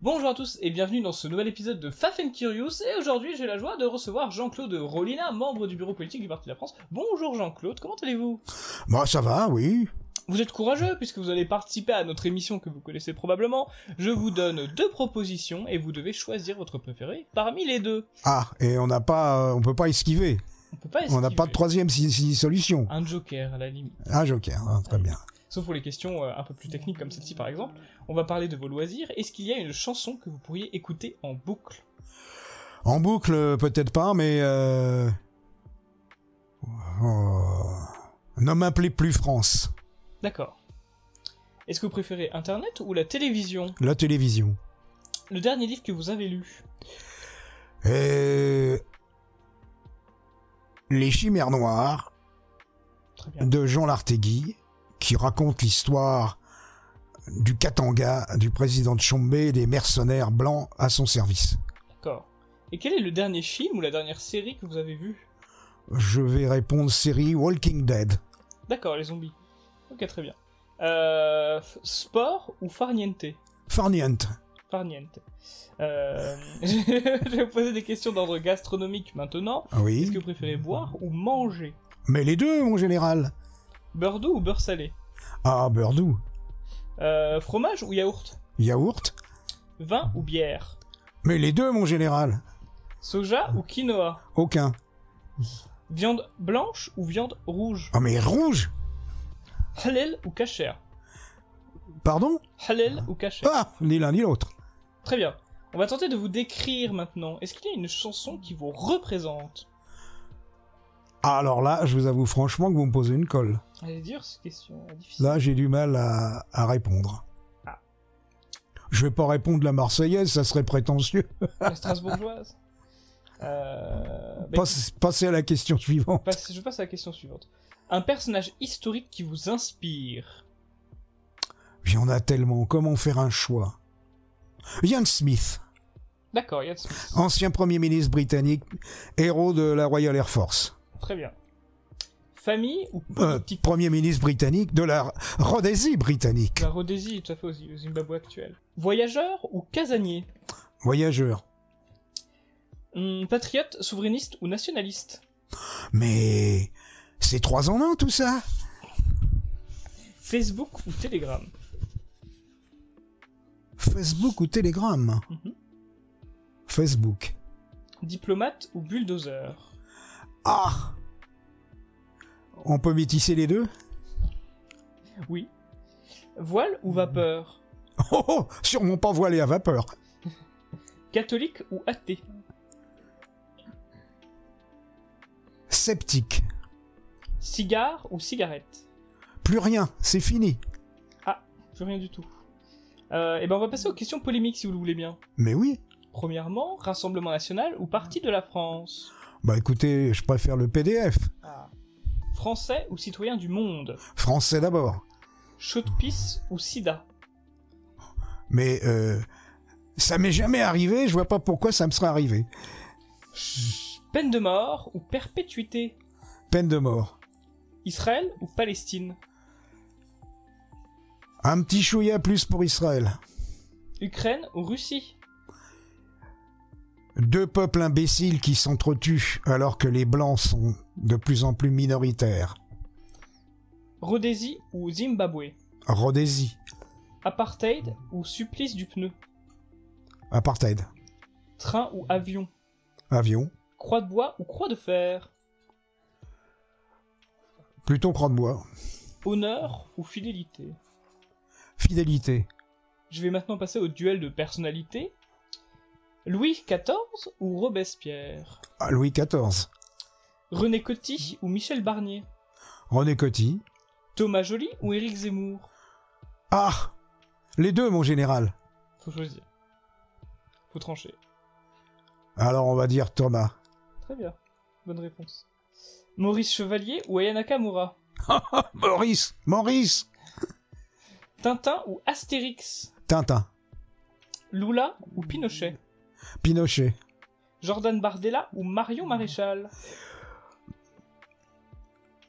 Bonjour à tous et bienvenue dans ce nouvel épisode de Faf & Curious, et aujourd'hui j'ai la joie de recevoir Jean-Claude Rollina, membre du bureau politique du Parti de la France. Bonjour Jean-Claude, comment allez-vous? Bah ça va, oui. Vous êtes courageux puisque vous allez participer à notre émission que vous connaissez probablement. Je vous donne deux propositions et vous devez choisir votre préféré parmi les deux. Ah, et on peut pas esquiver. On peut pas esquiver. On n'a pas de troisième solution. Un joker à la limite. Un joker, très bien. Sauf pour les questions un peu plus techniques comme celle-ci par exemple. On va parler de vos loisirs. Est-ce qu'il y a une chanson que vous pourriez écouter en boucle? En boucle, peut-être pas, mais... Ne m'appelez plus France. D'accord. Est-ce que vous préférez Internet ou la télévision? La télévision. Le dernier livre que vous avez lu? Les Chimères Noires Très bien. de Jean Lartegui, qui raconte l'histoire du Katanga, du président de Tchombe et des mercenaires blancs à son service. D'accord. Et quel est le dernier film ou la dernière série que vous avez vu? Je vais répondre série Walking Dead. D'accord, les zombies. Ok, très bien. Sport ou farniente? Farniente. Farniente. Je vais vous poser des questions d'ordre gastronomique maintenant. Oui. Est-ce que vous préférez boire ou manger? Mais les deux, mon général. Beurre doux ou beurre salé? Ah, beurre doux. Fromage ou yaourt? Yaourt. Vin ou bière? Mais les deux, mon général. Soja ou quinoa? Aucun. Viande blanche ou viande rouge? Ah, mais rouge. Halal ou kasher? Pardon? Halal ou kasher? Ah, ni l'un ni l'autre. Très bien. On va tenter de vous décrire maintenant. Est-ce qu'il y a une chanson qui vous représente? Alors là, je vous avoue franchement que vous me posez une colle. Elle est dure cette question, difficile. Là, j'ai du mal à répondre. Ah. Je vais pas répondre la Marseillaise, ça serait prétentieux. La strasbourgeoise. Passez à la question suivante. Je passe à la question suivante. Un personnage historique qui vous inspire? Il y en a tellement, comment faire un choix? Ian Smith, D'accord, Ian Smith. ancien Premier ministre britannique, héros de la Royal Air Force. Très bien. Famille ou politique? Premier ministre britannique de la Rhodésie britannique. La Rhodésie, tout à fait, au Zimbabwe actuel. Voyageur ou casanier? Voyageur. Patriote, souverainiste ou nationaliste? Mais c'est 3 en 1 tout ça. Facebook ou Telegram? Facebook ou Telegram? Facebook. Diplomate ou bulldozer? Ah! On peut métisser les deux? Oui. Voile ou vapeur? Oh, oh, sûrement pas voilé à vapeur. Catholique ou athée? Sceptique. Cigare ou cigarette? Plus rien, c'est fini. Ah, plus rien du tout. Et ben on va passer aux questions polémiques si vous le voulez bien. Mais oui. Premièrement, Rassemblement National ou Parti de la France? Bah écoutez, je préfère le PDF. Ah. Français ou citoyen du monde? Français d'abord. Chaude-pisse ou sida? Mais ça m'est jamais arrivé, je vois pas pourquoi ça me serait arrivé. Peine de mort ou perpétuité? Peine de mort. Israël ou Palestine? Un petit chouïa plus pour Israël. Ukraine ou Russie? 2 peuples imbéciles qui s'entretuent alors que les blancs sont de plus en plus minoritaires. Rhodésie ou Zimbabwe? Rhodésie. Apartheid ou supplice du pneu? Apartheid. Train ou avion? Avion. Croix de bois ou croix de fer? Plutôt croix de bois. Honneur ou fidélité? Fidélité. Je vais maintenant passer au duel de personnalité. Louis XIV ou Robespierre? Ah, Louis XIV. René Coty ou Michel Barnier? René Coty. Thomas Joly ou Éric Zemmour? Ah! Les deux, mon général. Faut choisir. Faut trancher. Alors on va dire Thomas. Très bien. Bonne réponse. Maurice Chevalier ou Aya Nakamura? Maurice. Tintin ou Astérix? Tintin. Lula ou Pinochet? Pinochet. Jordan Bardella ou Marion Maréchal?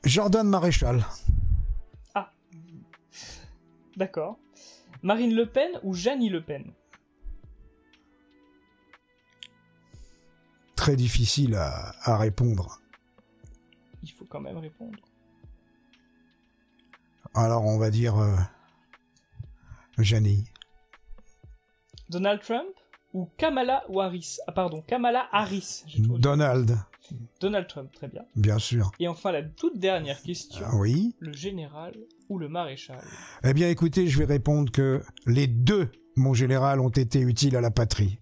Jordan Maréchal. Ah. D'accord. Marine Le Pen ou Jeannie Le Pen? très difficile à répondre. Il faut quand même répondre. Alors on va dire Janie. Donald Trump ou Kamala Harris? Ah pardon, Kamala Harris. Donald. Donald Trump, très bien. Bien sûr. Et enfin la toute dernière question. Oui. Le général ou le maréchal? Eh bien écoutez, je vais répondre que les deux, mon général, ont été utiles à la patrie.